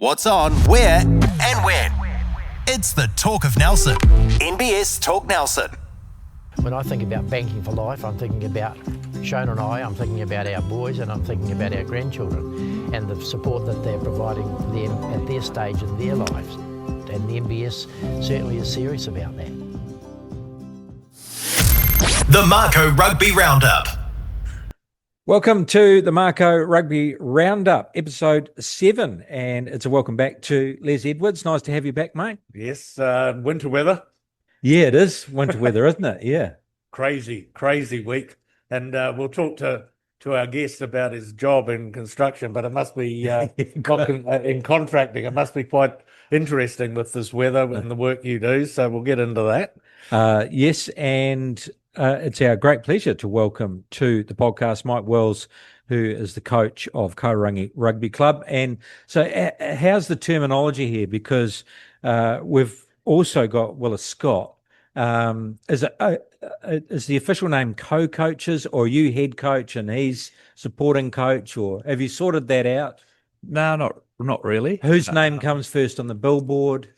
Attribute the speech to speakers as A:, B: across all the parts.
A: What's on, where, and when. It's the Talk of Nelson. NBS Talk Nelson.
B: When I think about banking for life, I'm thinking about Shona and I'm thinking about our boys, and I'm thinking about our grandchildren and the support that they're providing them at their stage in their lives. And the NBS certainly is serious about that.
A: The Mako Rugby Roundup.
C: Welcome to the Mako Rugby Roundup, episode 7, and it's a welcome back to Les Edwards. Nice to have you back, mate.
D: Yes, winter weather.
C: Yeah, it is winter weather, isn't it? Yeah.
D: Crazy week. And we'll talk to our guest about his job in construction, but it must be, in contracting, it must be quite interesting with this weather and the work you do, so we'll get into that.
C: Yes, and it's our great pleasure to welcome to the podcast Mike Wells, who is the coach of Kahurangi Rugby Club. And so how's the terminology here? Because we've also got Willis Scott. Is the official name co-coaches, or are you head coach and he's supporting coach, or have you sorted that out?
E: No, not really.
C: Whose name comes first on the billboard?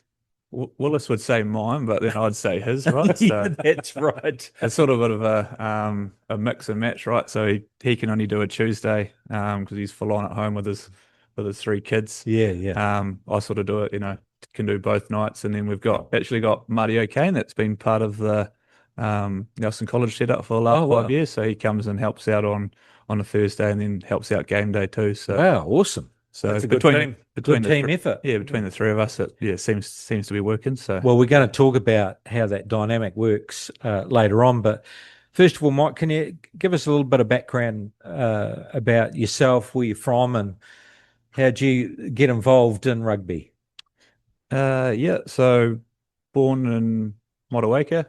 E: Willis would say mine, but then I'd say his, right?
C: Yeah,
E: So
C: that's right.
E: it's sort of a bit of a mix and match, right? So he can only do a Tuesday because he's full on at home with his 3 kids.
C: Yeah.
E: I sort of do it, can do both nights, and then we've actually got Marty O'Kane that's been part of the Nelson College setup for the last 5 years. So he comes and helps out on a Thursday, and then helps out game day too. So
C: Wow, awesome.
E: So
C: that's a good team. Good team effort.
E: Yeah, between the 3 of us, it seems to be working. So
C: well, we're going to talk about how that dynamic works later on. But first of all, Mike, can you give us a little bit of background about yourself, where you're from, and how'd you get involved in rugby?
E: So born in Motueka,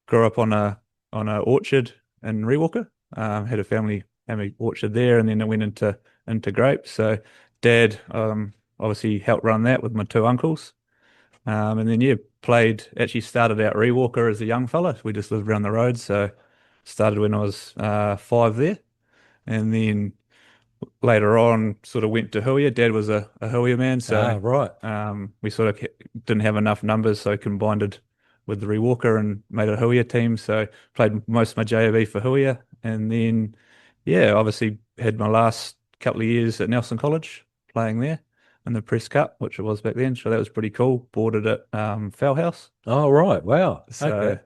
E: grew up on a orchard in Rewalker. Had a family orchard there, and then I went into grapes. So Dad obviously helped run that with my 2 uncles, and then started out Rewalker as a young fella. We just lived around the road, so started when I was 5 there, and then later on sort of went to Huia. Dad was a Huia man, so
C: right.
E: We sort of didn't have enough numbers, so combined it with the Rewalker and made a Huia team. So played most of my JV for Huia, and then obviously had my last couple of years at Nelson College playing there in the Press Cup, which it was back then. So that was pretty cool. Boarded at Fowl House.
C: Oh, right. Wow.
E: So
C: okay.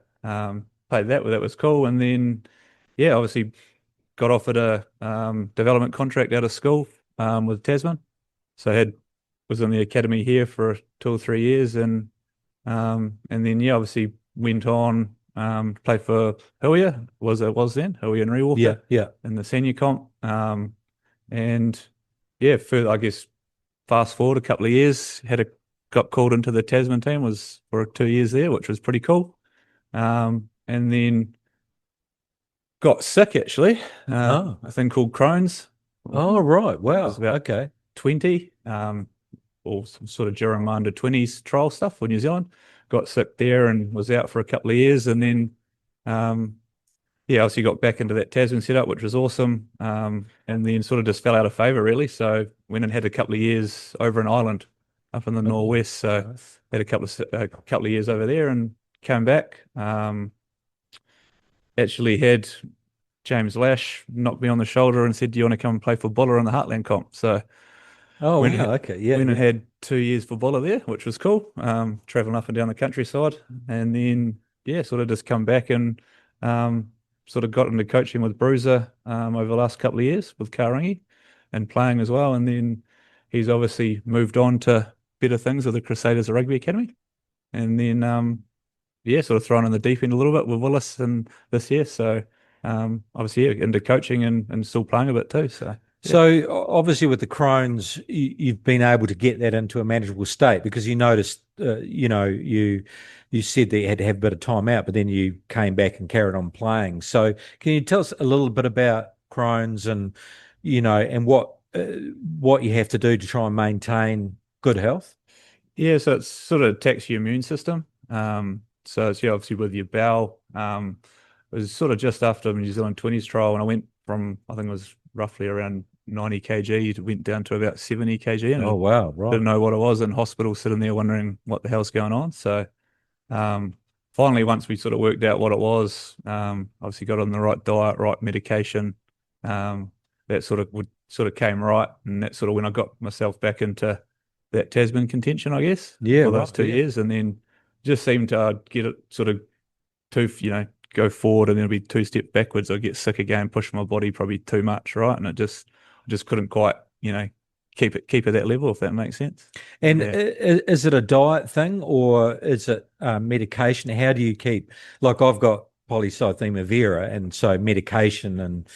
E: Played that. That was cool. And then, obviously got offered a development contract out of school with Tasman. So was in the academy here for 2 or 3 years, and then obviously went on. Played for Huia, was then Huia and Rewalker, in the senior comp, further, I guess, fast forward a couple of years, got called into the Tasman team, was for 2 years there, which was pretty cool, and then got sick actually, a thing called Crohn's.
C: Oh, right, wow,
E: I was about 20, or sort of during my under-20s trial stuff for New Zealand. Got sick there and was out for a couple of years, and then obviously got back into that Tasman setup, which was awesome, and then sort of just fell out of favour really. So went and had a couple of years over in Ireland, up in the northwest. So had a couple of years over there, and came back. Actually had James Lash knock me on the shoulder and said, "Do you want to come and play for Buller in the Heartland comp?" So went and had 2 years for Buller there, which was cool. Traveling up and down the countryside, and then sort of just come back and sort of got into coaching with Bruiser over the last couple of years with Kahurangi and playing as well. And then he's obviously moved on to better things with the Crusaders Rugby Academy, and then sort of thrown in the deep end a little bit with Willis and this year. So obviously into coaching and still playing a bit too. So.
C: So obviously with the Crohn's, you've been able to get that into a manageable state, because you noticed, you said that you had to have a bit of time out, but then you came back and carried on playing. So can you tell us a little bit about Crohn's and, and what you have to do to try and maintain good health?
E: Yeah, so it sort of attacks your immune system. So it's obviously with your bowel. It was sort of just after New Zealand 20s trial, when I went from, I think it was roughly around 90 kg, went down to about 70 kg. And
C: wow, right.
E: Didn't know what it was, in hospital, sitting there wondering what the hell's going on. So finally, once we sort of worked out what it was, obviously got on the right diet, right medication, that sort of came right. And that's sort of when I got myself back into that Tasman contention, I guess, for those 2 years. And then just seemed to get it sort of go forward and then it'll be 2 steps backwards. I'll get sick again, push my body probably too much, right? And I just couldn't quite, keep it at that level, if that makes sense.
C: And is it a diet thing or is it medication? How do you keep, like I've got polycythemia vera, and so medication and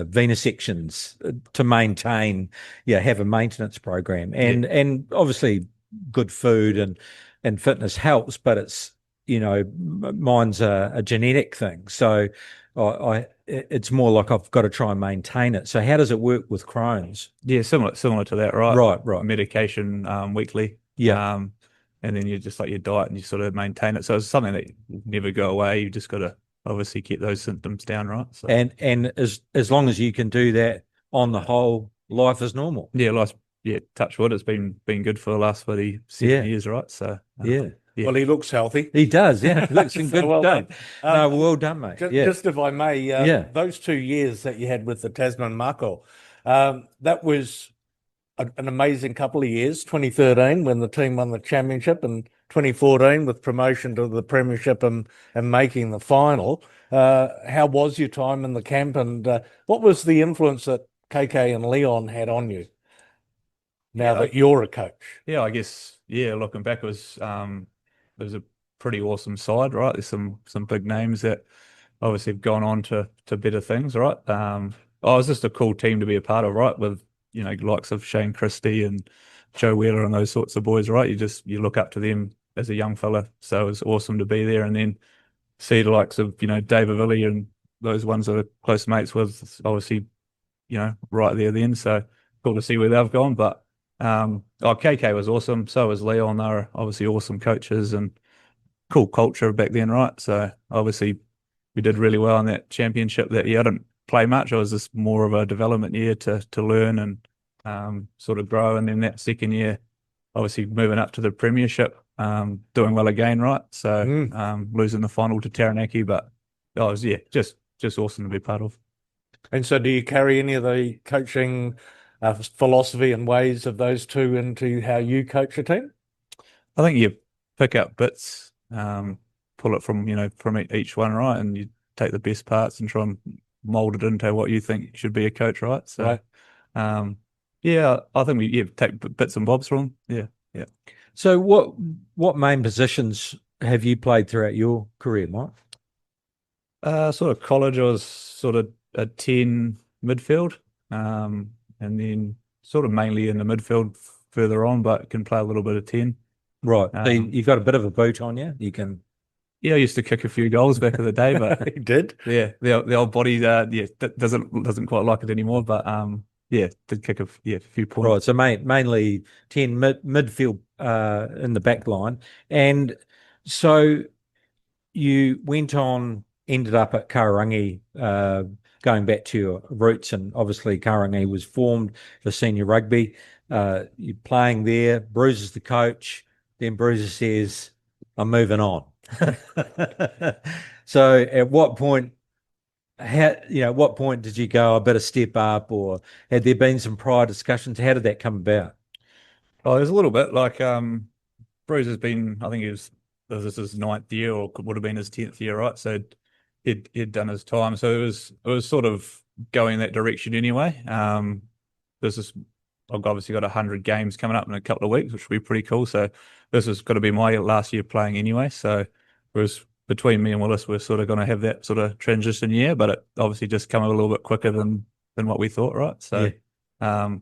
C: venesections to maintain, have a maintenance program, and obviously good food and fitness helps, but it's mine's a genetic thing, so it's more like I've got to try and maintain it. So how does it work with Crohn's?
E: Yeah, similar to that, right?
C: Right.
E: Medication weekly.
C: Yeah.
E: And then you just like your diet and you sort of maintain it. So it's something that will never go away. You just got to obviously keep those symptoms down, right? So.
C: And as long as you can do that, on the whole, life is normal.
E: Yeah, touch wood. It's been good for the last 7 years, right? So
C: yeah.
D: Well, he looks healthy.
C: He does, yeah. He looks in good
D: well
C: shape.
D: done.
C: Well done, mate.
D: Just if I may, those 2 years that you had with the Tasman Mako, that was an amazing couple of years. 2013 when the team won the championship, and 2014 with promotion to the premiership and making the final. How was your time in the camp, and what was the influence that KK and Leon had on you now that you're a coach?
E: Yeah, I guess, looking back, it was a pretty awesome side, right? There's some big names that obviously have gone on to better things, right? It was just a cool team to be a part of, right? With likes of Shane Christie and Joe Wheeler and those sorts of boys, right? You look up to them as a young fella, so it was awesome to be there. And then see the likes of David Villy and those ones that are close mates with, obviously, right there then. So cool to see where they've gone. But KK was awesome. So was Leon. They were obviously awesome coaches and cool culture back then, right? So obviously we did really well in that championship that year. I didn't play much. It was just more of a development year to learn and sort of grow. And then that second year, obviously moving up to the premiership, doing well again, right? So losing the final to Taranaki, but it was just awesome to be part of.
D: And so do you carry any of the coaching philosophy and ways of those two into how you coach a team?
E: I think you pick up bits, pull it from each one, right? And you take the best parts and try and mold it into what you think should be a coach, right? So,
D: right.
E: I think we take bits and bobs from them. Yeah.
C: So what main positions have you played throughout your career, Mike?
E: Sort of college, I was sort of a 10 midfield, and then sort of mainly in the midfield further on, but can play a little bit of 10.
C: Right. So you've got a bit of a boot on you. You can.
E: Yeah, I used to kick a few goals back in the day, but
D: he did.
E: Yeah, the old body, doesn't quite like it anymore, but did kick a few points.
C: Right. So mainly 10 midfield in the back line, and so you ended up at Kahurangi, going back to your roots, and obviously Kahurangi was formed for senior rugby. You're playing there. Bruiser's the coach. Then Bruiser says, "I'm moving on." So at what point did you go, I better step up, or had there been some prior discussions? How did that come about?
E: Oh, there's a little bit like Bruiser's been, I think this is his 9th year, or would have been his 10th year, right? So he'd done his time. So it was sort of going that direction anyway. I've obviously got 100 games coming up in a couple of weeks, which will be pretty cool. So this has got to be my last year playing anyway. So it was between me and Willis, we're sort of going to have that sort of transition year, but it obviously just come a little bit quicker than what we thought, right? So, the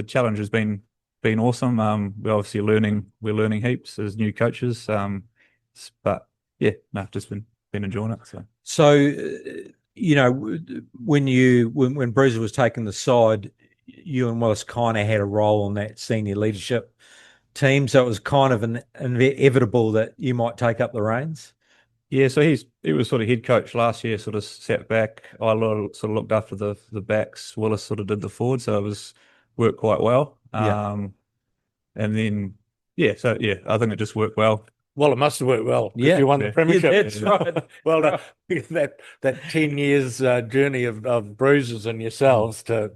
E: challenge has been awesome. We're obviously we're learning heaps as new coaches. Just been enjoying it.
C: So, when Bruiser was taking the side, you and Willis kind of had a role on that senior leadership team, so it was kind of inevitable that you might take up the reins.
E: Yeah, so he was sort of head coach last year, sort of sat back. I sort of looked after the backs. Willis sort of did the forward, so it was worked quite well. And then I think it just worked well.
D: Well, it must have worked well because you won the premiership.
C: Yeah, that's right.
D: Well, that 10 years journey of bruises and yourselves to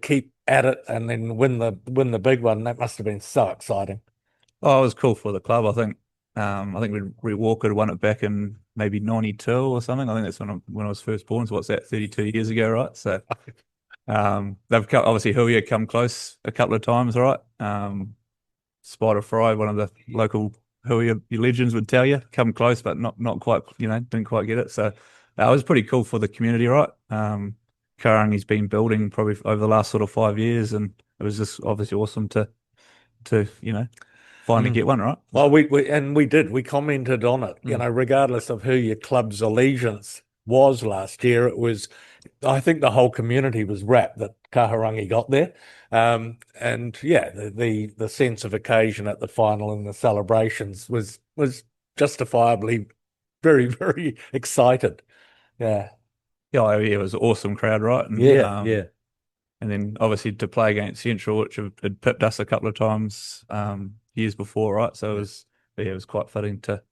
D: keep at it and then win the big one, that must have been so exciting.
E: Oh, it was cool for the club. I think Walker won it back in maybe 92 or something. I think that's when I was first born. So what's that, 32 years ago, right? So they've obviously Huia come close a couple of times, right? Spider Fry, one of the local Huia legends, would tell you, come close, but not quite, didn't quite get it. So it was pretty cool for the community, right? Kahurangi's been building probably over the last sort of 5 years, and it was just obviously awesome to finally get one, right?
D: Well, we commented on it, regardless of who your club's allegiance was last year. It was, I think the whole community was rapt that Kahurangi got there. And yeah, the sense of occasion at the final and the celebrations was justifiably very, very excited. Yeah.
E: Yeah, it was an awesome crowd, right? And,
C: yeah.
E: And then obviously to play against Central, which had pipped us a couple of times years before, right? So it was quite fitting to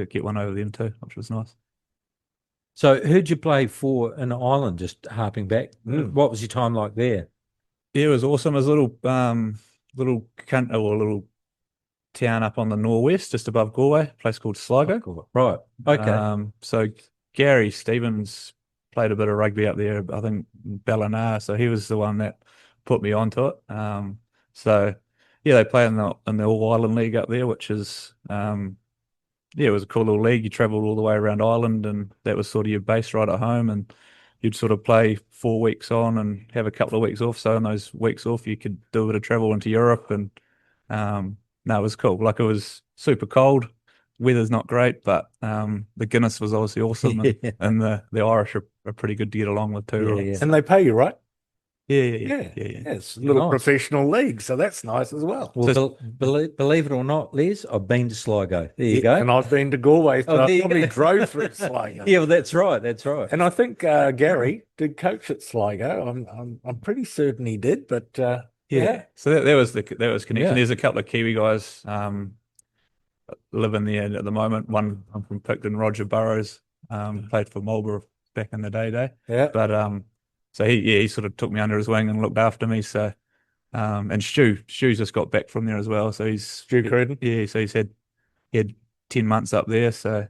E: get one over them too, which was nice.
C: So who'd you play for in Ireland, just harping back? What was your time like there?
E: Yeah, it was awesome. It was a little town up on the northwest, just above Galway, a place called Sligo.
C: Right. Okay.
E: So Gary Stevens played a bit of rugby up there, I think Ballina, so he was the one that put me onto it. So yeah, they play in the All Ireland League up there, which is it was a cool little league. You travelled all the way around Ireland, and that was sort of your base right at home, and you'd sort of play 4 weeks on and have a couple of weeks off. So in those weeks off, you could do a bit of travel into Europe, and it was cool. Like, it was super cold. Weather's not great, but the Guinness was obviously awesome, and the Irish are pretty good to get along with too. Right?
D: Yeah. And they pay you, right?
E: Yeah.
D: It's a little professional league, so that's nice as well.
C: Well, believe it or not, Les, I've been to Sligo. There you go.
D: And I've been to Galway, so I probably drove through Sligo.
C: Yeah, well, that's right.
D: And I think Gary did coach at Sligo. I'm pretty certain he did, but yeah.
E: So that was connection. Yeah. There's a couple of Kiwi guys living there at the moment. One from Picton, Roger Burrows, played for Marlborough back in the day.
D: Yeah.
E: But so he sort of took me under his wing and looked after me. So and Stu's just got back from there as well. So he's
D: Stu Cruden.
E: Yeah. So he had 10 months up there. So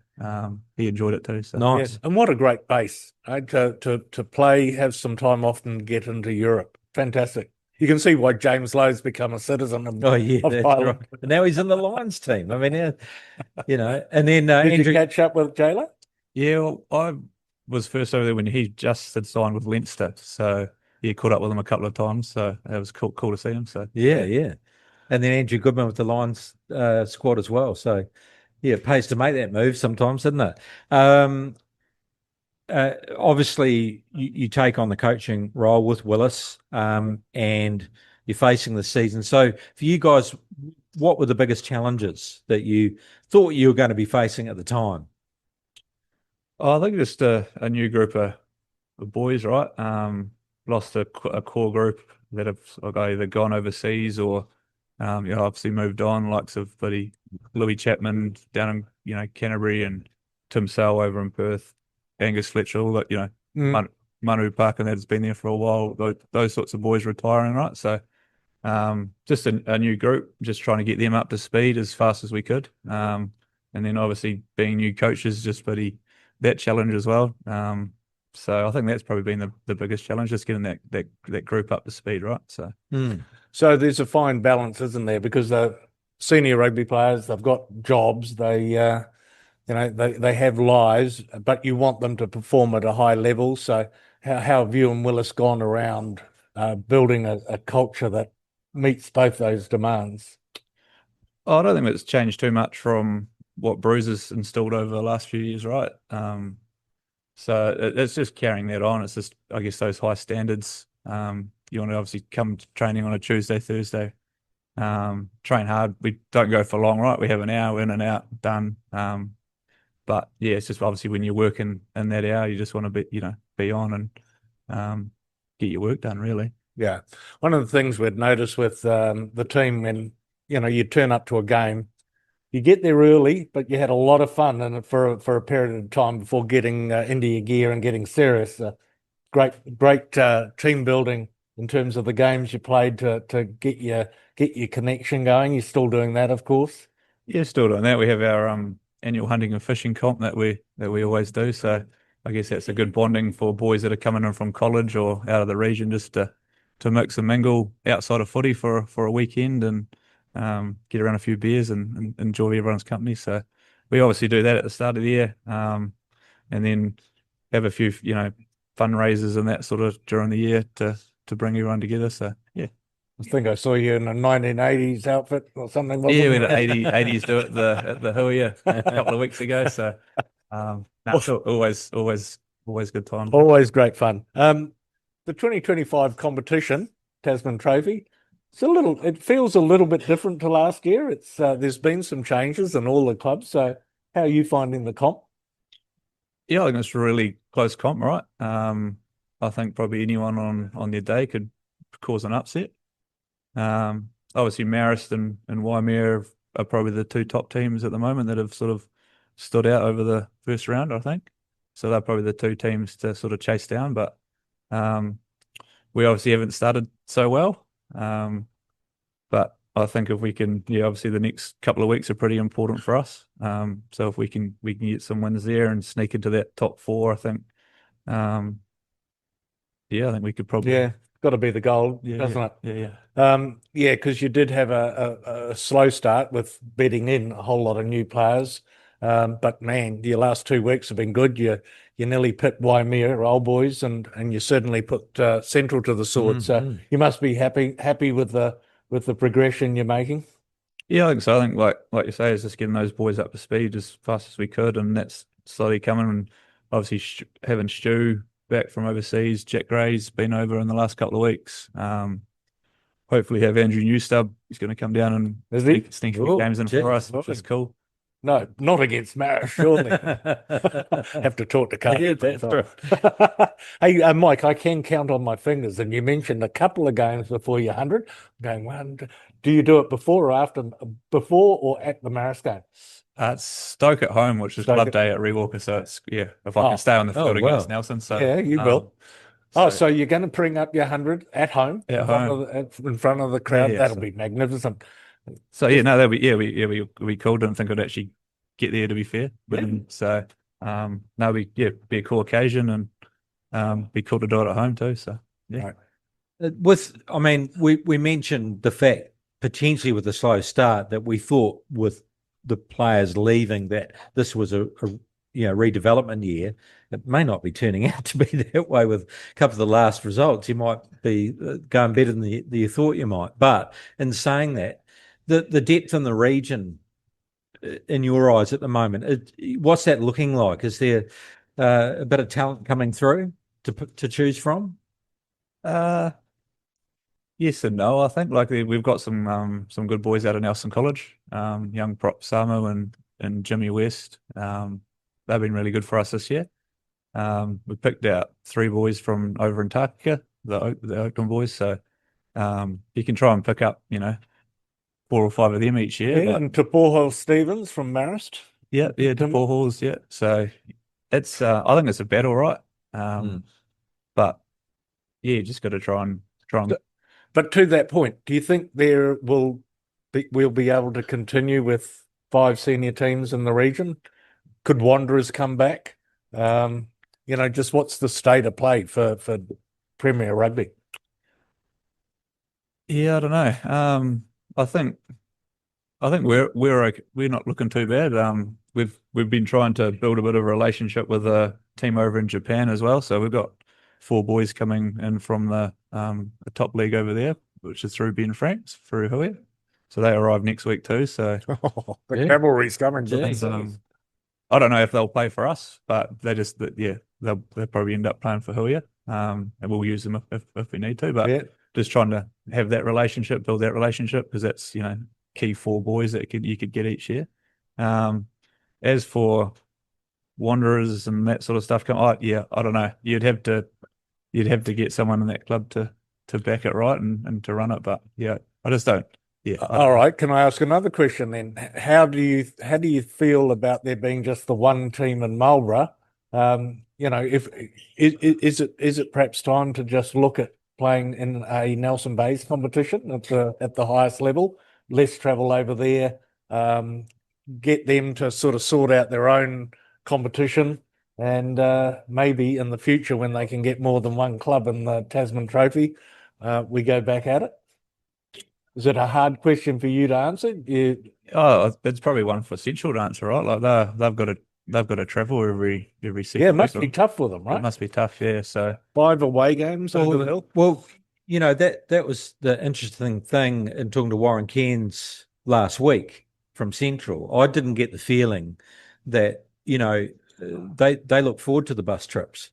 E: he enjoyed it too. So
C: nice.
D: Yeah. And what a great base to play, have some time off, and get into Europe. Fantastic. You can see why James Lowe's become a citizen of Ireland.
C: Right. Now he's in the Lions team. I mean, and then
D: Did you catch up with Jayla?
E: Yeah, well, I was first over there when he just had signed with Leinster. So caught up with him a couple of times. So it was cool to see him. So
C: yeah. And then Andrew Goodman with the Lions squad as well. So yeah, it pays to make that move sometimes, doesn't it? Obviously, you take on the coaching role with Willis, and you're facing the season. So for you guys, what were the biggest challenges that you thought you were going to be facing at the time?
E: I think just a new group of boys, right? Lost a core group that have either gone overseas or obviously moved on, likes of Louis Chapman down in Canterbury, and Tim Sale over in Perth, Angus Fletcher, all that, Manu Parker that's been there for a while, those sorts of boys retiring, right? So just a new group, just trying to get them up to speed as fast as we could. And then obviously being new coaches, just that challenge as well. So I think that's probably been the biggest challenge, just getting that group up to speed, right? So
D: So there's a fine balance, isn't there? Because the senior rugby players, they've got jobs, they have lives, but you want them to perform at a high level. So how have you and Willis gone around building a culture that meets both those demands?
E: I don't think it's changed too much from what Bruce has instilled over the last few years, right? So it's just carrying that on. It's just, I guess, those high standards. You want to obviously come to training on a Tuesday, Thursday, train hard. We don't go for long, right? We have an hour in and out, done. But yeah, it's just obviously when you're working in that hour, you just want to be on and get your work done, really.
D: Yeah. One of the things we'd noticed with the team when, you turn up to a game, you get there early, but you had a lot of fun and for a period of time before getting into your gear and getting serious. Great team building in terms of the games you played to get your connection going. You're still doing that, of course.
E: Yeah, still doing that. We have our annual hunting and fishing comp that we always do. So I guess that's a good bonding for boys that are coming in from college or out of the region, just to mix and mingle outside of footy for a weekend and get around a few beers and enjoy everyone's company. So we obviously do that at the start of the year, and then have a few fundraisers and that sort of during the year to bring everyone together. So yeah.
D: I think I saw you in a 1980s outfit or something.
E: Yeah, we had 80s do it at the Huia a couple of weeks ago. So always good time.
D: Always great fun. The 2025 competition, Tasman Trophy, it feels a little bit different to last year. It's there's been some changes in all the clubs. So how are you finding the comp?
E: Yeah, I think it's a really close comp, right? I think probably anyone on their day could cause an upset. Obviously, Marist and Waimea are probably the two top teams at the moment that have sort of stood out over the first round, I think. So they're probably the two teams to sort of chase down. But we obviously haven't started so well. But I think if we can, obviously the next couple of weeks are pretty important for us. So if we can get some wins there and sneak into that top four, I think, I think we could probably.
D: Yeah, got to be the goal, doesn't it?
E: Yeah.
D: Because you did have a slow start with bedding in a whole lot of new players. But man, your last 2 weeks have been good. You nearly picked Waimea, Old Boys, and you certainly put Central to the sword. So you must be happy with the progression you're making.
E: Yeah, I think so. I think like you say, is just getting those boys up to speed as fast as we could, and that's slowly coming. And obviously having Stu back from overseas, Jack Gray's been over in the last couple of weeks. Hopefully have Andrew Newstub. He's going to come down and sneak a few games in for us, which is cool.
D: No, not against Maris, surely. Have to talk to Carl.
E: Yeah, that's right.
D: Hey, Mike, I can count on my fingers, and you mentioned a couple of games before your 100. Going one, do you do it before or at the Maris game?
E: It's Stoke at home, which is club day at Rewalker. So it's if I can stay on the field against Nelson. So
D: yeah, you will. So you're going to bring up your 100 at home, in front of the crowd.
E: Yeah,
D: that'll be magnificent.
E: So that'll be cool. Didn't think I'd actually get there, to be fair. But so be a cool occasion and be cool to do it at home too. So yeah.
C: Right. We mentioned the fact potentially with the slow start that we thought with the players leaving that this was a redevelopment year. It may not be turning out to be that way with a couple of the last results. You might be going better than you thought you might. But in saying that, the depth in the region, in your eyes at the moment, what's that looking like? Is there a bit of talent coming through to choose from?
E: Yes and no. I think we've got some good boys out of Nelson College, young prop Samu and Jimmy West. They've been really good for us this year. We picked out 3 boys from over in Takaka, the Oakland boys. So you can try and pick up 4 or 5 of them each year.
D: Yeah, and Tapoho Stevens from Marist.
E: Yeah, Tapoho's, yeah. So it's I think it's a battle, right? But yeah, you just got to try and.
D: But to that point, do you think we'll be able to continue with 5 senior teams in the region? Could Wanderers come back? Just what's the state of play for Premier Rugby?
E: Yeah, I don't know. I think we're not looking too bad. We've been trying to build a bit of a relationship with a team over in Japan as well. So we've got 4 boys coming in from the top league over there, which is through Ben Franks, through Huia. So they arrive next week too. So
D: the cavalry's coming.
E: I don't know if they'll play for us, but they'll probably end up playing for Huia, and we'll use them if we need to. But just trying to have that relationship, build that relationship, because that's key 4 boys that you could get each year. As for Wanderers and that sort of stuff come. Oh, yeah, I don't know. You'd have to get someone in that club to back it right and to run it. But yeah, I just don't. Yeah.
D: All right. Can I ask another question then? How do you feel about there being just the one team in Marlborough? If is it perhaps time to just look at playing in a Nelson Bays competition at the highest level? Less travel over there. Get them to sort of sort out their own competition, and maybe in the future when they can get more than one club in the Tasman Trophy, we go back at it. Is it a hard question for you to answer?
E: It's probably one for Central to answer, right? Like they've got to travel every 6 weeks.
D: Yeah, it must be tough for them, right?
E: It must be tough, yeah. So
D: 5 away games over the hill.
C: Well, that was the interesting thing in talking to Warren Cairns last week from Central. I didn't get the feeling that they look forward to the bus trips.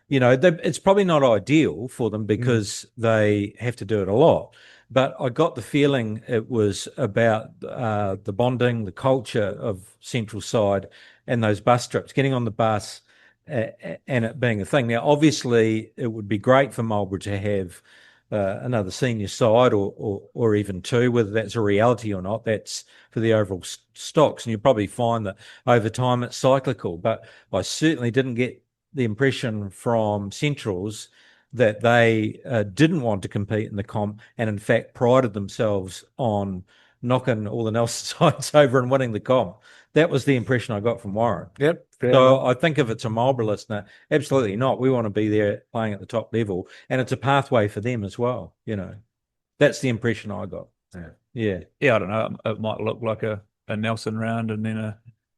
C: It's probably not ideal for them because they have to do it a lot. But I got the feeling it was about the bonding, the culture of Central Side and those bus trips, getting on the bus and it being a thing. Now, obviously, it would be great for Marlborough to have another senior side or even two, whether that's a reality or not. That's for the overall stocks. And you'll probably find that over time it's cyclical. But I certainly didn't get the impression from Centrals that they didn't want to compete in the comp and in fact prided themselves on knocking all the Nelson sides over and winning the comp. That was the impression I got from Warren.
D: Yep.
C: So I think if it's a Marlborough listener, absolutely not. We want to be there playing at the top level, and it's a pathway for them as well. That's the impression I got. Yeah.
E: I don't know. It might look like a Nelson round and then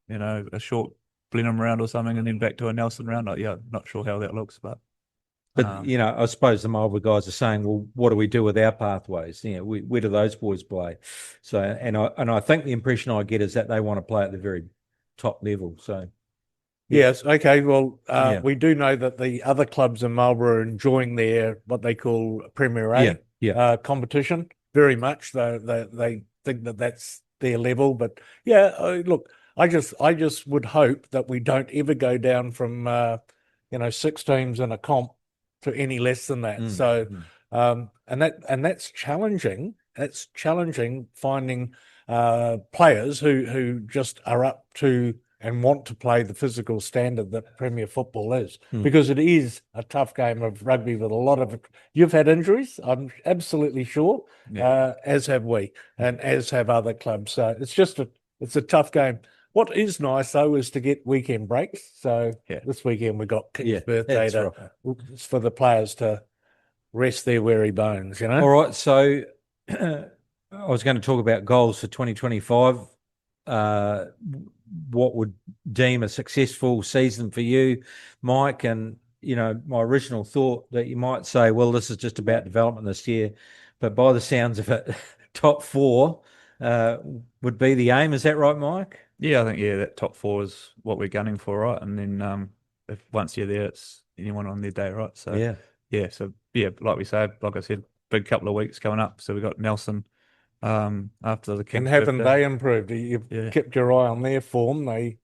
E: a short Blenheim round or something, and then back to a Nelson round. Not sure how that looks, but
C: I suppose the Marlborough guys are saying, well, what do we do with our pathways? Where do those boys play? So, and I think the impression I get is that they want to play at the very top level. So,
D: yes, okay. Well, we do know that the other clubs in Marlborough are enjoying their what they call Premier A competition very much. They think that that's their level, but look, I just would hope that we don't ever go down from 6 teams in a comp to any less than that. And that's challenging. That's challenging finding players who just are up to and want to play the physical standard that Premier football is, because it is a tough game of rugby with a lot of. You've had injuries, I'm absolutely sure, as have we, and as have other clubs. So it's a tough game. What is nice though is to get weekend breaks. So this weekend we got King's birthday for the players to rest their weary bones.
C: All right. So I was going to talk about goals for 2025. What would deem a successful season for you, Mike? And my original thought that you might say, well, this is just about development this year, but by the sounds of it, top 4 would be the aim. Is that right, Mike?
E: Yeah, I think that top 4 is what we're gunning for, right? And then if once you're there, it's anyone on their day, right? So like we say, like I said, big couple of weeks coming up. So we got Nelson after the King's
D: and haven't they improved? You've kept your eye on their form. They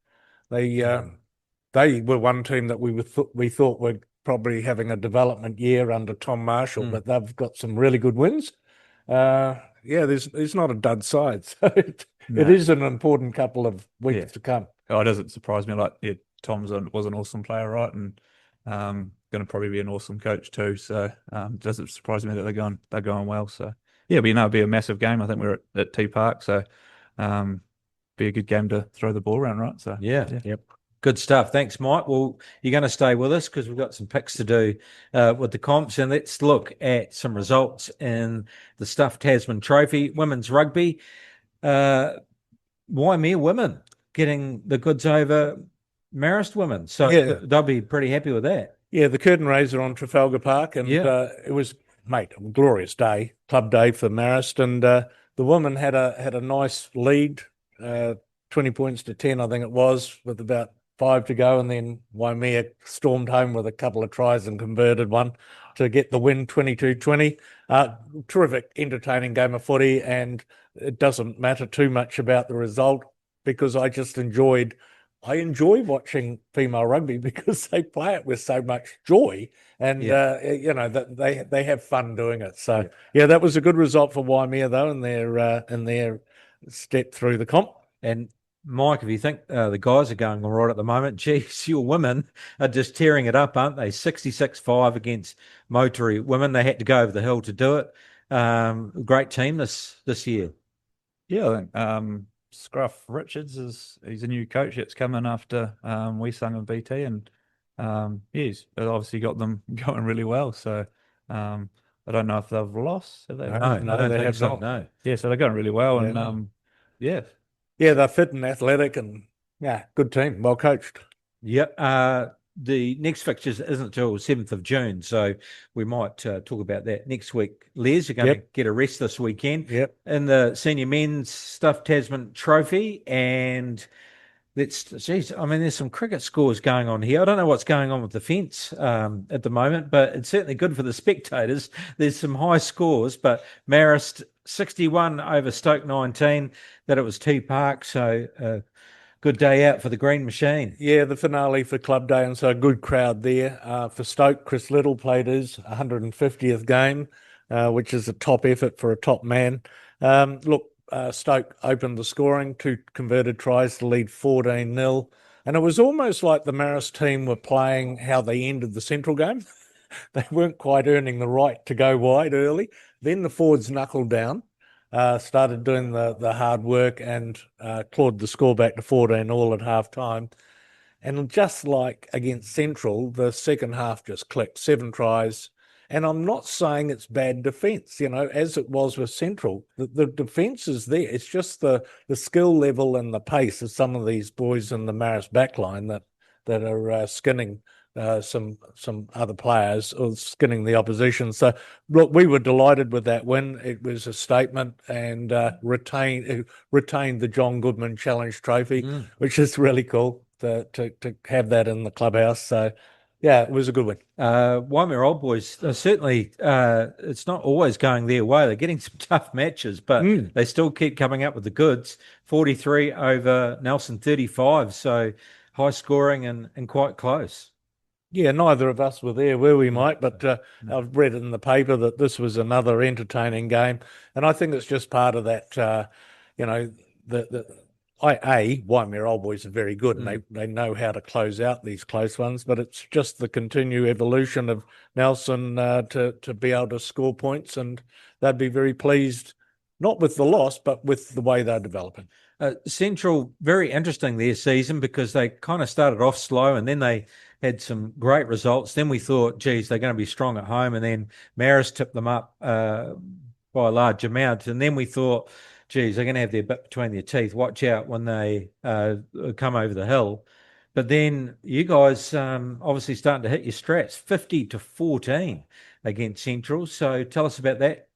D: were one team that we thought were probably having a development year under Tom Marshall, but they've got some really good wins. There's not a dud side, so it is an important couple of weeks to come.
E: It doesn't surprise me. Tom was an awesome player, right, and going to probably be an awesome coach too. So it doesn't surprise me that they're going well. So it'll be a massive game. I think we're at T Park, so be a good game to throw the ball around, right? So
C: Yep. Good stuff. Thanks, Mike. Well, you're going to stay with us because we've got some picks to do with the comps, and let's look at some results in the Stuff Tasman Trophy, women's rugby. Waimea women getting the goods over Marist women, so they'll be pretty happy with that.
D: Yeah, the curtain raiser on Trafalgar Park, and it was, a glorious day, club day for Marist, and the women had a nice lead, 20 points to 10, I think it was, with about 5 to go, and then Waimea stormed home with a couple of tries and converted one to get the win, 22-20. Terrific, entertaining game of footy, and it doesn't matter too much about the result because I just enjoyed I enjoy watching female rugby because they play it with so much joy, and that they have fun doing it. So that was a good result for Waimea though in their step through the comp.
C: And Mike, if you think the guys are going all right at the moment, geez, your women are just tearing it up, aren't they? 66-5 against Motori women. They had to go over the hill to do it. Great team this year.
E: Yeah, I think Scruff Richards he's a new coach that's come in after we sung in BT, and he's obviously got them going really well. So I don't know if they've lost. Have they?
C: No, they have not. No.
E: Yeah, so they're going really well, and
D: Yeah, they're fit and athletic, and good team, well coached.
C: Yep. The next fixtures isn't until 7th of June, so we might talk about that next week. Les, you're going to get a rest this weekend.
D: Yep.
C: In the senior men's Stuff Tasman Trophy, and there's some cricket scores going on here. I don't know what's going on with the fence at the moment, but it's certainly good for the spectators. There's some high scores, but Marist 61 over Stoke 19. That it was T Park, so good day out for the Green Machine.
D: Yeah, the finale for Club Day, and so a good crowd there. For Stoke, Chris Little played his 150th game, which is a top effort for a top man. Stoke opened the scoring, 2 converted tries to lead 14-0. And it was almost like the Marist team were playing how they ended the Central game. They weren't quite earning the right to go wide early. Then the forwards knuckled down, started doing the hard work, and clawed the score back to 14-all at half-time. And just like against Central, the second half just clicked, 7 tries. And I'm not saying it's bad defence, as it was with Central. The defence is there. It's just the skill level and the pace of some of these boys in the Marist backline that are skinning some other players or skinning the opposition. So, look, we were delighted with that win. It was a statement, and retained the John Goodman Challenge Trophy, which is really cool to have that in the clubhouse. So, yeah, it was a good win.
C: Waimea Old Boys, certainly it's not always going their way. They're getting some tough matches, but they still keep coming up with the goods. 43 over Nelson 35, so high scoring and quite close.
D: Yeah, neither of us were there, were we, Mike? But I've read in the paper that this was another entertaining game, and I think it's just part of that, Waimea Old Boys are very good, and they know how to close out these close ones, but it's just the continued evolution of Nelson to be able to score points, and they'd be very pleased, not with the loss, but with the way they're developing.
C: Central, very interesting their season, because they kind of started off slow and then they had some great results. Then we thought, geez, they're going to be strong at home, and then Marist tipped them up by a large amount, and then we thought, geez, they're going to have their bit between their teeth. Watch out when they come over the hill. But then you guys obviously starting to hit your strats, 50-14 against Central. So tell us about that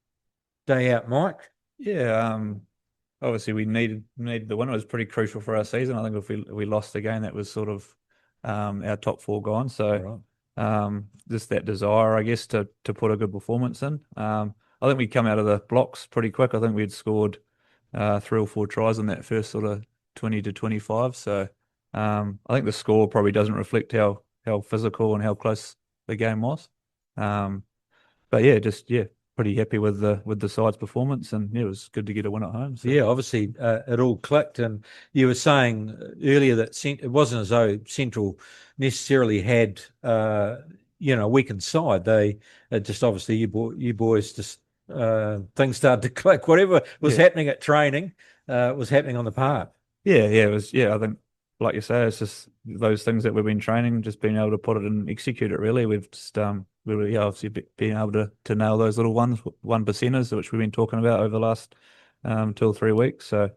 C: day out, Mike.
E: Yeah, obviously we needed the win. It was pretty crucial for our season. I think if we lost the game, that was sort of our top 4 gone. So just that desire, I guess, to put a good performance in. I think we come out of the blocks pretty quick. I think we'd scored 3 or 4 tries in that first sort of 20 to 25. So I think the score probably doesn't reflect how physical and how close the game was. But pretty happy with the side's performance, and it was good to get a win at home. So.
C: Yeah, obviously it all clicked, and you were saying earlier that it wasn't as though Central necessarily had a weakened side. They just obviously you boys just. Things started to click. Whatever was happening at training was happening on the park.
E: It was. I think, like you say, it's just those things that we've been training, just being able to put it and execute it. Really, we've just really obviously being able to nail those little 1%ers, which we've been talking about over the last 2 or 3 weeks. So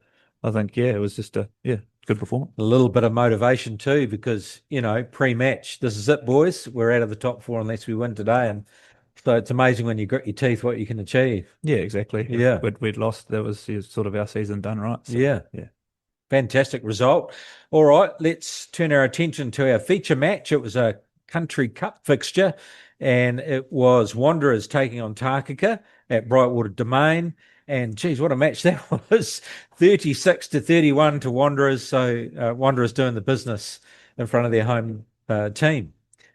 E: I think it was just a good performance.
C: A little bit of motivation too, because pre-match, this is it, boys. We're out of the top 4 unless we win today, and. So it's amazing when you grit your teeth what you can achieve.
E: Yeah, exactly.
C: Yeah.
E: We'd lost. That was sort of our season done, right? So,
C: yeah. Fantastic result. All right, let's turn our attention to our feature match. It was a Country Cup fixture, and it was Wanderers taking on Takaka at Brightwater Domain. And geez, what a match that was. 36-31 to Wanderers. So Wanderers doing the business in front of their home team.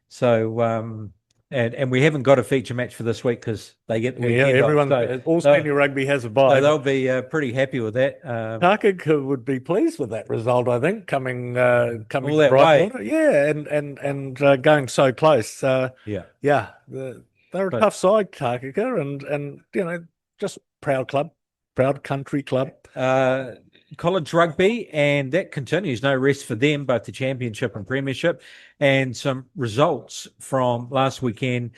C: So, and we haven't got a feature match for this week because they get the weekend
D: everyone,
C: off. So,
D: all senior rugby has a bye.
C: So they'll be pretty happy with that.
D: Takaka would be pleased with that result, I think, coming
C: all that way.
D: Yeah, and going so close.
C: Yeah.
D: They're a tough side, Takaka, and just proud club, proud country club.
C: College rugby, and that continues. No rest for them, both the championship and premiership, and some results from last weekend.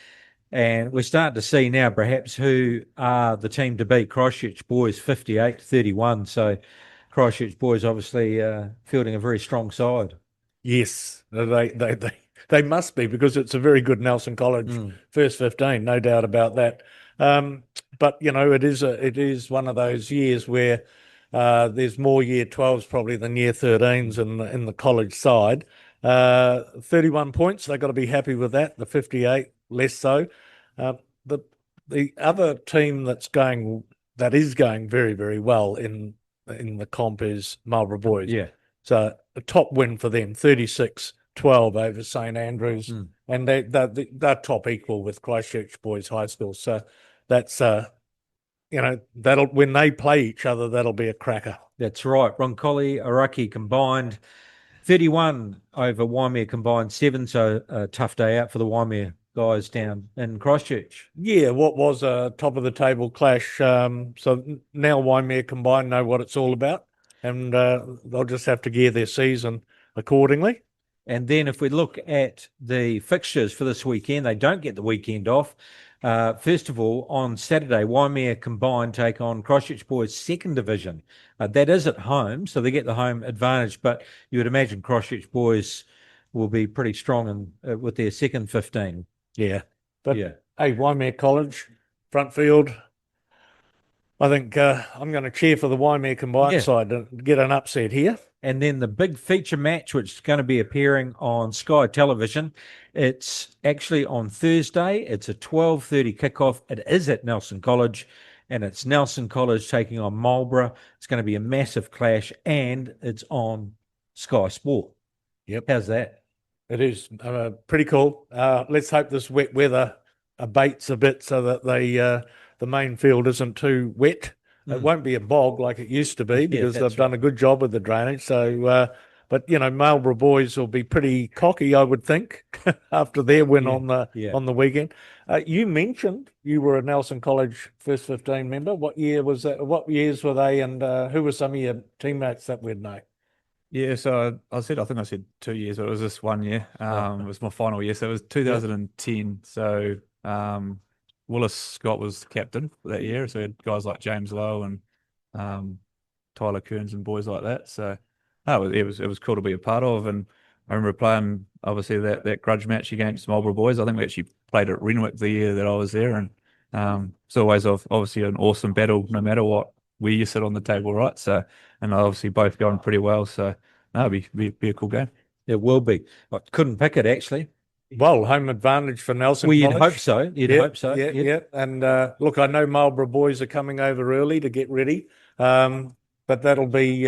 C: And we're starting to see now perhaps who are the team to beat. Christchurch boys 58-31. So Christchurch boys obviously fielding a very strong side.
D: Yes, they must be, because it's a very good Nelson College first 15, no doubt about that. But it is one of those years where there's more year 12s probably than year 13s in the college side. 31 points, they've got to be happy with that. The 58 less so. The other team that is going very, very well in the comp is Marlborough Boys.
C: Yeah.
D: So a top win for them, 36-12 over St Andrews, and they're top equal with Christchurch Boys High School. So that's that'll, when they play each other, that'll be a cracker.
C: That's right. Roncalli, Araki combined 31 over Waimea combined 7. So a tough day out for the Waimea guys down in Christchurch.
D: Yeah, what was a top of the table clash. So now Waimea combined know what it's all about, and they'll just have to gear their season accordingly.
C: And then if we look at the fixtures for this weekend, they don't get the weekend off. First of all, on Saturday, Waimea combined take on Christchurch Boys second division. That is at home, so they get the home advantage, but you would imagine Christchurch Boys will be pretty strong with their second 15.
D: Yeah. But, hey, Waimea College, front field, I think I'm going to cheer for the Waimea combined side to get an upset here.
C: And then the big feature match, which is going to be appearing on Sky Television, it's actually on Thursday. It's a 12:30 kickoff. It is at Nelson College, and it's Nelson College taking on Marlborough. It's going to be a massive clash, and it's on Sky Sport.
D: Yep.
C: How's that?
D: It is pretty cool. Let's hope this wet weather abates a bit so that the main field isn't too wet. It won't be a bog like it used to be, because they've done a good job with the drainage. So, but Marlborough Boys will be pretty cocky, I would think, after their win on the weekend. You mentioned you were a Nelson College first 15 member. What year was that? What years were they, and who were some of your teammates that we'd know?
E: Yeah, so I think I said 2 years, but it was this 1 year. It was my final year, so it was 2010. So Willis Scott was captain for that year, so we had guys like James Lowe and Tyler Kearns and boys like that. So it was cool to be a part of, and I remember playing obviously that grudge match against Marlborough Boys. I think we actually played at Renwick the year that I was there, and it's always obviously an awesome battle, no matter what where you sit on the table, right? So, and obviously both going pretty well. So, it'll be a cool game.
C: It will be. I couldn't pick it actually.
D: Well, home advantage for Nelson.
C: Well,
D: you'd
C: hope so. You'd hope so.
D: Yeah. And look, I know Marlborough Boys are coming over early to get ready, but it'll be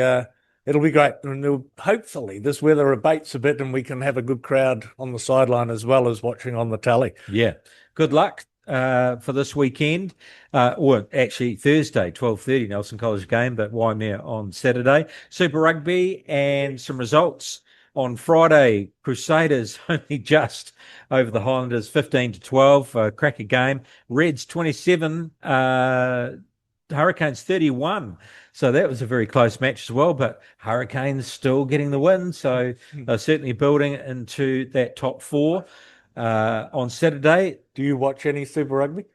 D: great. And hopefully this weather abates a bit and we can have a good crowd on the sideline as well as watching on the tally.
C: Yeah. Good luck for this weekend, or actually Thursday, 12:30 Nelson College game, but Waimea on Saturday. Super Rugby and some results. On Friday, Crusaders only just over the Highlanders, 15-12, cracker game. Reds 27, Hurricanes 31. So that was a very close match as well, but Hurricanes still getting the win. So they're certainly building into that top four. On Saturday.
D: Do you watch any Super Rugby?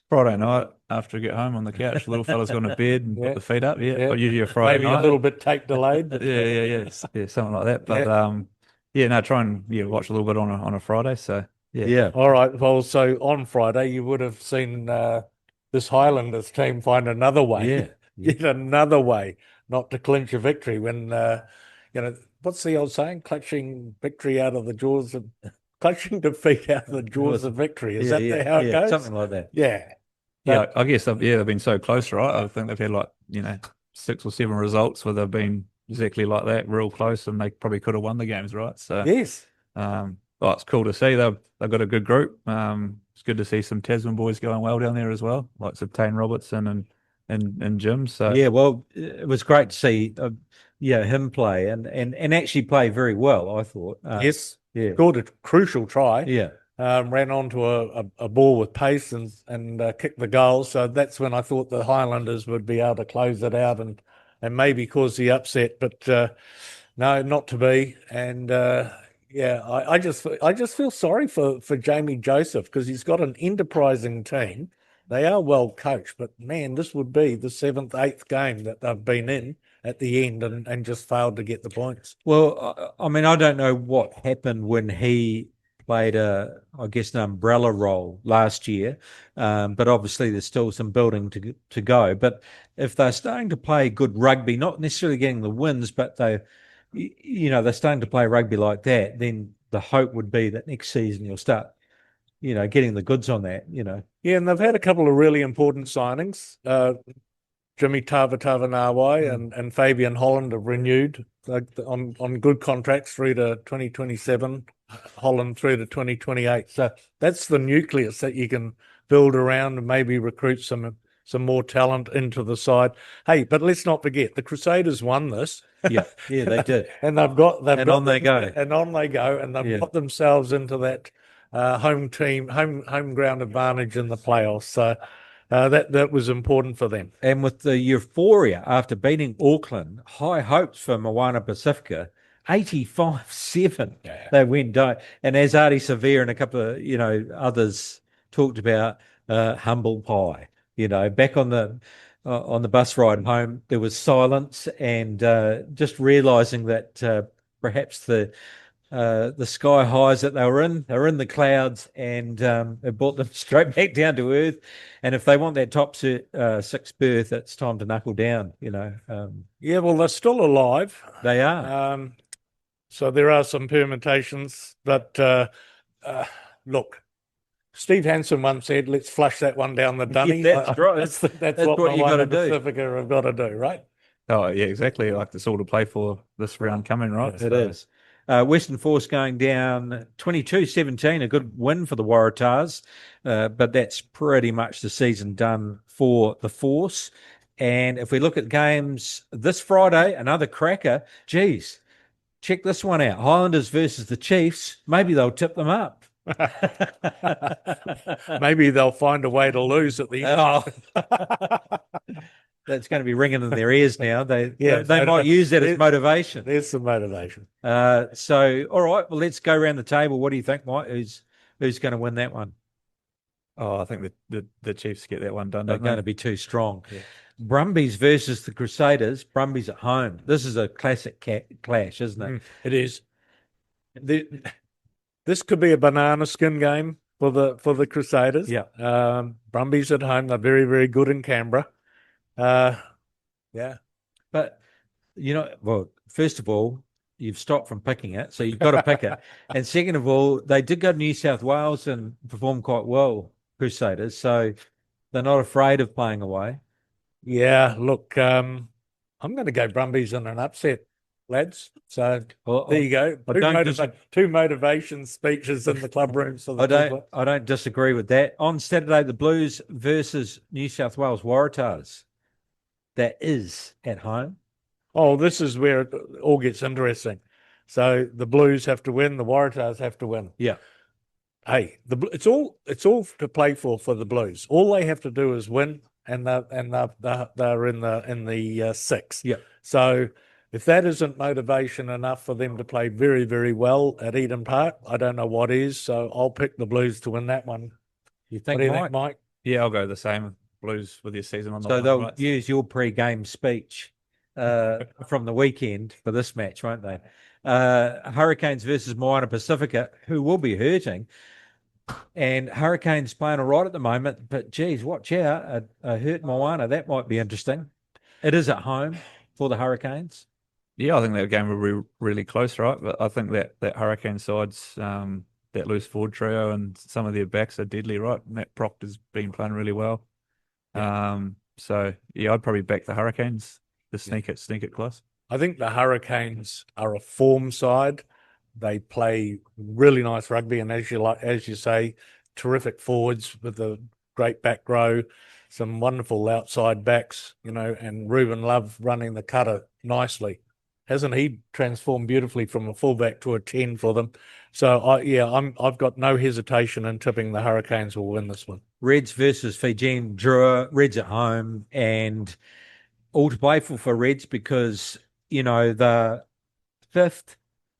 E: Friday night after I get home on the couch, the little fella's gone to bed and put the feet up. Yeah. Usually a Friday night.
D: Maybe a little bit tape delayed. But
E: yeah, something like that. But try and watch a little bit on a Friday. So
C: yeah.
D: All right. Well, so on Friday you would have seen this Highlanders team find another way. Yet another way not to clinch a victory when what's the old saying? Clutching defeat out of the jaws of victory. Is that how it goes?
C: Something like that.
D: Yeah.
E: Yeah, I guess they've been so close, right? I think they've had 6 or 7 results where they've been exactly like that, real close, and they probably could have won the games, right? So
D: yes.
E: It's cool to see. They've got a good group. It's good to see some Tasman boys going well down there as well, like Tane Robertson and Jim. So
C: yeah, well, it was great to see him play and actually play very well, I thought.
D: Yes, scored a crucial try.
C: Yeah.
D: Ran onto a ball with pace and kicked the goal. So that's when I thought the Highlanders would be able to close it out and maybe cause the upset. But no, not to be. And I just feel sorry for Jamie Joseph, because he's got an enterprising team. They are well coached, but man, this would be the 7th, 8th game that they've been in at the end and just failed to get the points.
C: Well, I mean, I don't know what happened when he played an umbrella role last year, but obviously there's still some building to go. But if they're starting to play good rugby, not necessarily getting the wins, but they're starting to play rugby like that, then the hope would be that next season you'll start, getting the goods on that,
D: Yeah, and they've had a couple of really important signings. Jimmy Tavatavanawa and Fabian Holland have renewed on good contracts through to 2027, Holland through to 2028. So that's the nucleus that you can build around and maybe recruit some more talent into the side. Hey, but let's not forget, the Crusaders won this.
C: Yeah, they did.
D: And they've got themselves into that home ground advantage in the playoffs. So that was important for them.
C: And with the euphoria after beating Auckland, high hopes for Moana Pacifica, 85-7 they went down. And as Artie Severe and a couple of others talked about, humble pie. Back on the bus ride home, there was silence and just realising that perhaps the sky highs that they were in the clouds, and it brought them straight back down to earth. And if they want that top 6 berth, it's time to knuckle down.
D: Yeah, well, they're still alive.
C: They are.
D: So there are some permutations, but look, Steve Hansen once said, "Let's flush that one down the dunny."
C: Yeah, that's right.
D: That's what you got to do. Pacifica have got to do, right?
E: Oh yeah, exactly. Like it's all to play for this round coming, right?
C: It is. Western Force going down 22-17, a good win for the Waratahs, but that's pretty much the season done for the Force. And if we look at games this Friday, another cracker. Geez, check this one out. Highlanders versus the Chiefs. Maybe they'll tip them up.
D: Maybe they'll find a way to lose at the end.
C: Oh. That's going to be ringing in their ears now. They might use that as motivation.
D: There's some motivation.
C: So, all right, well, let's go around the table. What do you think, Mike? Who's going to win that one?
E: Oh, I think the Chiefs get that one done.
C: They're going to be too strong. Yeah. Brumbies versus the Crusaders. Brumbies at home. This is a classic clash, isn't it?
D: It is. This could be a banana skin game for the Crusaders.
C: Yeah.
D: Brumbies at home. They're very, very good in Canberra. Yeah.
C: But, well, first of all, you've stopped from picking it, so you've got to pick it. And second of all, they did go to New South Wales and perform quite well, Crusaders, so they're not afraid of playing away.
D: Yeah, look, I'm going to go Brumbies in an upset, lads. So there you go. Two motivation speeches in the club rooms.
C: I don't disagree with that. On Saturday, the Blues versus New South Wales Waratahs. That is at home.
D: Oh, this is where it all gets interesting. So the Blues have to win, the Waratahs have to win.
C: Yeah.
D: Hey, it's all to play for the Blues. All they have to do is win, and they're in the 6.
C: Yeah.
D: So if that isn't motivation enough for them to play very, very well at Eden Park, I don't know what is. So I'll pick the Blues to win that one.
C: What do you think, Mike?
E: Yeah, I'll go the same. Blues with your season on the
C: line. So they'll use your pre-game speech from the weekend for this match, won't they? Hurricanes versus Moana Pacifica, who will be hurting. And Hurricanes playing all right at the moment, but geez, watch out. A hurt Moana, that might be interesting. It is at home for the Hurricanes.
E: Yeah, I think that game will be really close, right? But I think that Hurricane side's that loose forward trio and some of their backs are deadly, right? Matt Proctor's been playing really well. So yeah, I'd probably back the Hurricanes to sneak it close.
D: I think the Hurricanes are a form side. They play really nice rugby, and as you say, terrific forwards with a great back row, some wonderful outside backs, and Ruben Love running the cutter nicely. Hasn't he transformed beautifully from a fullback to a 10 for them? So I've got no hesitation in tipping the Hurricanes will win this one.
C: Reds versus Fijian Drua. Reds at home, and all to play for Reds because the fifth,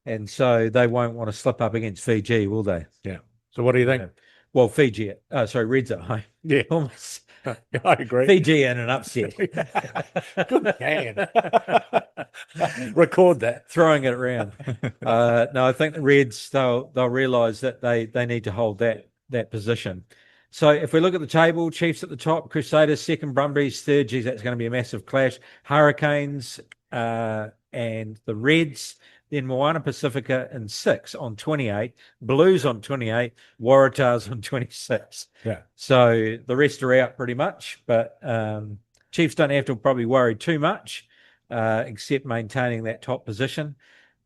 C: and so they won't want to slip up against Fiji, will they?
D: Yeah. So what do you think?
C: Well, Reds at home.
D: Yeah.
C: Almost.
D: I agree.
C: Fiji in an upset.
D: Good man. Record that.
C: Throwing it around. No, I think the Reds, they'll realise that they need to hold that position. So if we look at the table, Chiefs at the top, Crusaders second, Brumbies third. Geez, that's going to be a massive clash. Hurricanes and the Reds. Then Moana Pacifica in 6 on 28, Blues on 28, Waratahs on 26.
D: Yeah.
C: So the rest are out pretty much, but Chiefs don't have to probably worry too much, except maintaining that top position.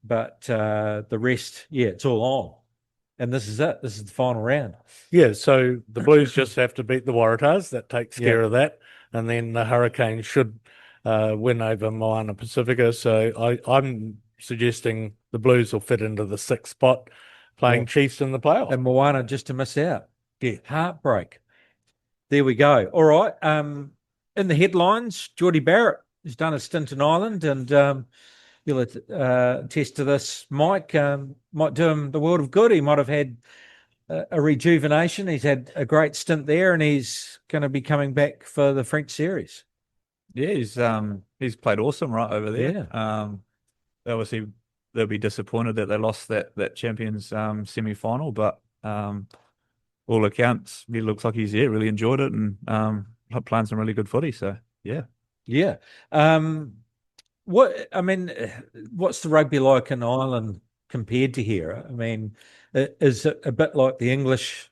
C: But the rest, it's all on. And this is it. This is the final round.
D: Yeah, so the Blues just have to beat the Waratahs. That takes care of that. And then the Hurricanes should win over Moana Pacifica. So I'm suggesting the Blues will fit into the 6th spot, playing Chiefs in the playoff.
C: And Moana just to miss out. Yeah, heartbreak. There we go. All right. In the headlines, Jordie Barrett has done a stint in Ireland, and you'll attest to this, Mike. Might do him the world of good. He might have had a rejuvenation. He's had a great stint there, and he's going to be coming back for the French series.
E: Yeah, he's played awesome right over there.
C: Yeah.
E: Obviously, they'll be disappointed that they lost that Champions semi-final, but all accounts, he looks like he's really enjoyed it and playing some really good footy. So
C: yeah. What's the rugby like in Ireland compared to here? I mean, is it a bit like the English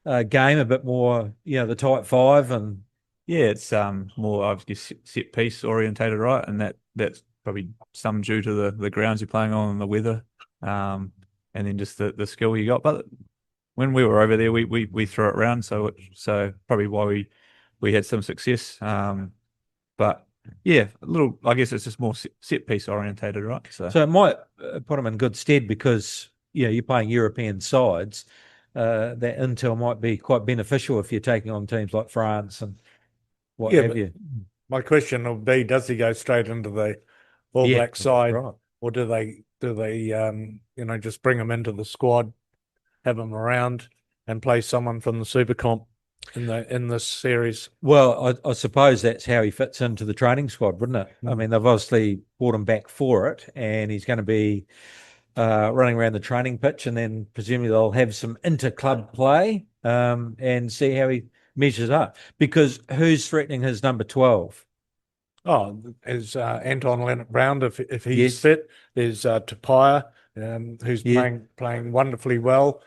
C: game, a bit more, the tight five and?
E: Yeah, it's more, I guess, set piece orientated, right? And that's probably some due to the grounds you're playing on and the weather, and then just the skill you got. But when we were over there, we threw it around, so probably why we had some success. But yeah, a little. I guess it's just more set piece orientated, right? So
C: it might put them in good stead because you're playing European sides. That intel might be quite beneficial if you're taking on teams like France and what have you.
D: My question will be: does he go straight into the All Black side, right, or do they just bring him into the squad, have him around, and play someone from the Super Comp in this series?
C: Well, I suppose that's how he fits into the training squad, wouldn't it? I mean, they've obviously brought him back for it, and he's going to be running around the training pitch, and then presumably they'll have some inter-club play and see how he measures up. Because who's threatening his number 12?
D: Oh, is Anton Leonard-Brown, if he's fit. There's Tapia, who's playing wonderfully well.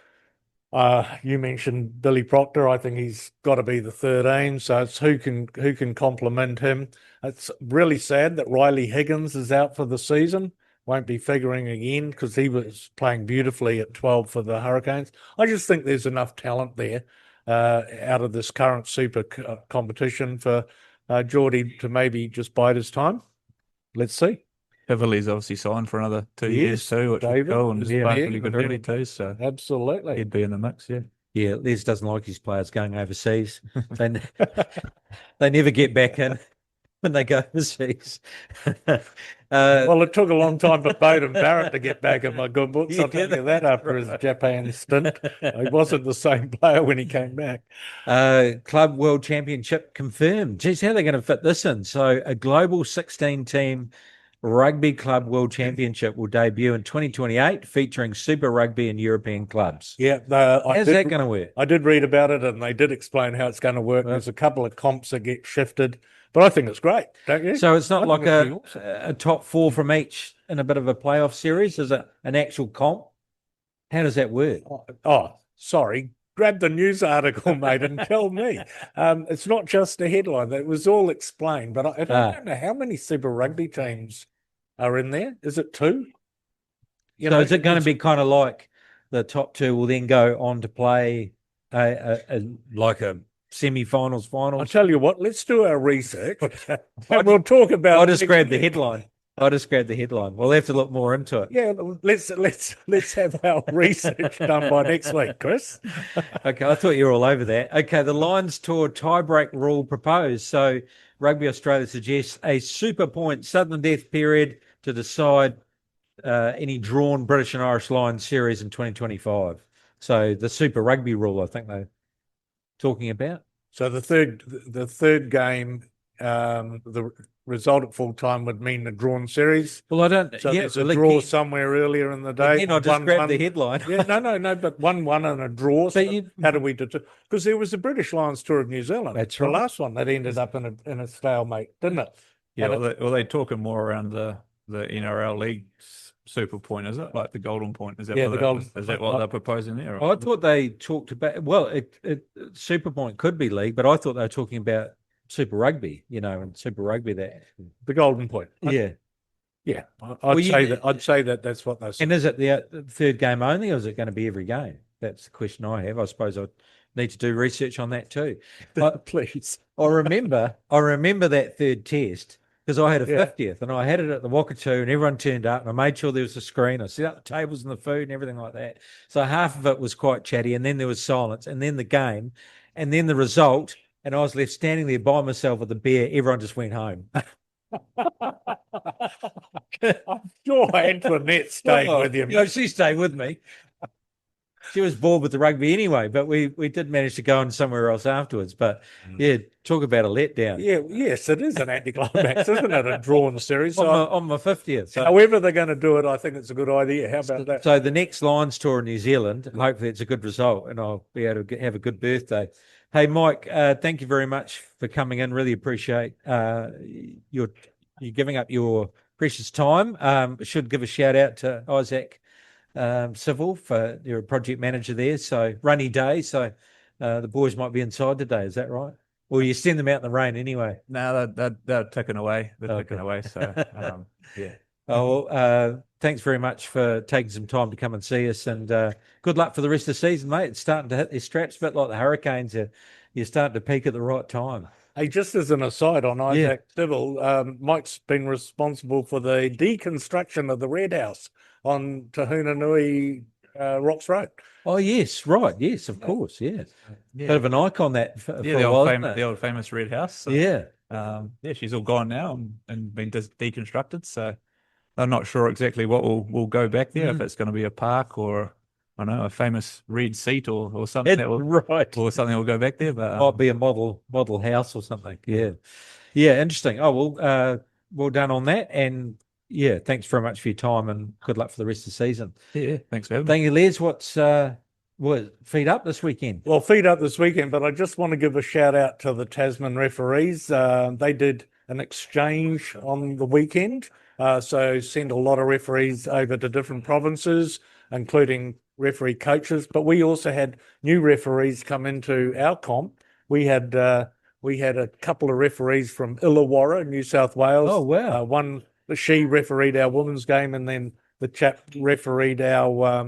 D: You mentioned Billy Proctor. I think he's got to be the 13. So it's who can complement him. It's really sad that Riley Higgins is out for the season. Won't be figuring again because he was playing beautifully at 12 for the Hurricanes. I just think there's enough talent there out of this current super competition for Jordie to maybe just bide his time. Let's see.
E: Pivoli's obviously signed for another 2 years too, which is cool, and he's playing really good footy too. So
D: absolutely,
E: he'd be in the mix.
C: Yeah. Les doesn't like his players going overseas. They never get back in when they go overseas.
D: Well, it took a long time for Bowden Barrett to get back in my good books. I'll tell you that after his Japan stint. He wasn't the same player when he came back.
C: Club World Championship confirmed. Geez, how are they going to fit this in? So a global 16-team Rugby Club World Championship will debut in 2028, featuring Super Rugby and European clubs.
D: Yeah.
C: How's that going to work?
D: I did read about it, and they did explain how it's going to work. There's a couple of comps that get shifted. But I think it's great, don't you?
C: So it's not like a top 4 from each in a bit of a playoff series? Is it an actual comp? How does that work?
D: Oh, sorry. grab the news article, mate, and tell me. It's not just a headline. It was all explained, but I don't know how many Super Rugby teams are in there. Is it 2?
C: So is it going to be kind of like the top 2 will then go on to play like a semi-finals, finals?
D: I'll tell you what, let's do our research and we'll talk about
C: I'll just grab the headline. We'll have to look more into it.
D: Yeah, let's have our research done by next week, Chris.
C: Okay, I thought you were all over that. Okay, the Lions Tour tiebreak rule proposed. So Rugby Australia suggests a super point sudden death period to decide any drawn British and Irish Lions series in 2025. So the Super Rugby rule, I think they're talking about.
D: So the third game, the result at full time would mean the drawn series.
C: Well, I don't.
D: So there's a draw somewhere earlier in the day.
C: Again, I just grabbed the headline.
D: Yeah, no, but 1-1 and a draw. So how do we determine? Because there was the British Lions Tour of New Zealand.
C: That's right.
D: The last one that ended up in a stalemate, didn't it?
E: Yeah, well, they're talking more around the NRL League super point, is it? Like the golden point? Is that what they're proposing there?
C: I thought they talked about. Well, super point could be league, but I thought they were talking about Super Rugby, and Super Rugby that
D: the golden point.
C: Yeah.
D: I'd say that's what they said.
C: And is it the third game only, or is it going to be every game? That's the question I have. I suppose I need to do research on that too.
D: Please.
C: I remember that third test because I had a 50th and I had it at the Wakatu and everyone turned up and I made sure there was a screen. I set up the tables and the food and everything like that. So half of it was quite chatty and then there was silence and then the game and then the result. And I was left standing there by myself with the beer. Everyone just went home.
D: I'm sure Antoinette stayed with you.
C: She stayed with me. She was bored with the rugby anyway, but we did manage to go on somewhere else afterwards. But talk about a letdown.
D: Yes, it is an anticlimax, isn't it? A drawn series
C: on my 50th. So,
D: however they're going to do it, I think it's a good idea. How about that?
C: So the next Lions Tour in New Zealand, hopefully it's a good result, and I'll be able to have a good birthday. Hey, Mike, thank you very much for coming in. Really appreciate you giving up your precious time. Should give a shout out to Isaac Civil for you're a project manager there. So rainy day, so the boys might be inside today. Is that right? Well, you send them out in the rain anyway.
E: No, they're taken away. Taken away. So yeah.
C: Oh, well, thanks very much for taking some time to come and see us, and good luck for the rest of the season, mate. It's starting to hit their straps, a bit like the Hurricanes. You're starting to peak at the right time.
D: Hey, just as an aside on Isaac Civil, Mike's been responsible for the deconstruction of the Red House on Tahuna Nui Rocks Road.
C: Oh, yes, right. Yes, of course, yes. Bit of an icon that for
E: the
C: a
E: old
C: while,
E: the old famous Red House. So, she's all gone now and been deconstructed, so I'm not sure exactly what will go back there, if it's going to be a park or, I don't know, a famous red seat or something or something will go back there. But
C: might be a model house or something. Yeah, interesting. Oh well done on that, and thanks very much for your time and good luck for the rest of the season.
E: Yeah, thanks for having me.
C: Thank you, Les. What's feed up this weekend?
D: Well, feed up this weekend, but I just want to give a shout out to the Tasman referees. They did an exchange on the weekend. So sent a lot of referees over to different provinces, including referee coaches. But we also had new referees come into our comp. We had a couple of referees from Illawarra, New South Wales.
C: Oh wow!
D: She refereed our women's game, and then the chap refereed our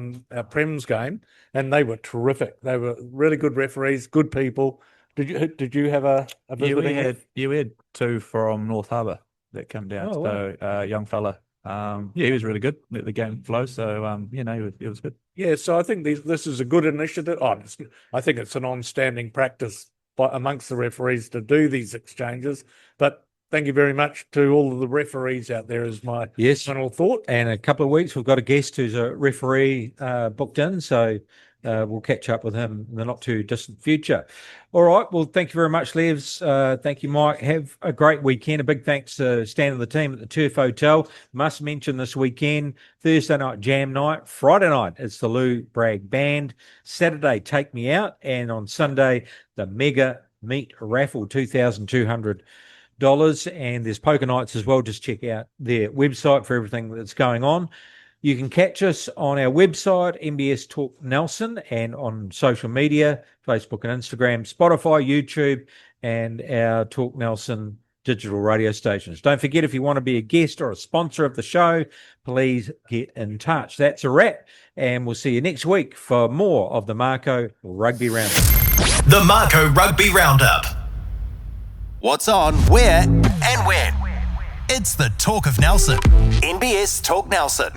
D: Prem's game, and they were terrific. They were really good referees, good people. Did you have a visiting?
E: We had two from North Harbour that come down.
C: Oh, wow.
E: So young fella. He was really good. Let the game flow. So it was good.
D: Yeah, so I think this is a good initiative. I think it's an on-standing practice amongst the referees to do these exchanges. But thank you very much to all of the referees out there is my final thought.
C: And a couple of weeks, we've got a guest who's a referee booked in. So we'll catch up with him in the not too distant future. All right. Well, thank you very much, Levs. Thank you, Mike. Have a great weekend. A big thanks to Stan and the team at the Turf Hotel. Must mention this weekend, Thursday night, Jam Night. Friday night, it's the Lou Bragg Band. Saturday, Take Me Out. And on Sunday, the Mega Meat Raffle, $2,200. And there's poker nights as well. Just check out their website for everything that's going on. You can catch us on our website, MBS Talk Nelson, and on social media, Facebook and Instagram, Spotify, YouTube, and our Talk Nelson digital radio stations. Don't forget, if you want to be a guest or a sponsor of the show, please get in touch. That's a wrap, and we'll see you next week for more of the Mako Rugby Roundup.
A: The Mako Rugby Roundup. What's on, where, and when. It's the Talk of Nelson. NBS Talk Nelson.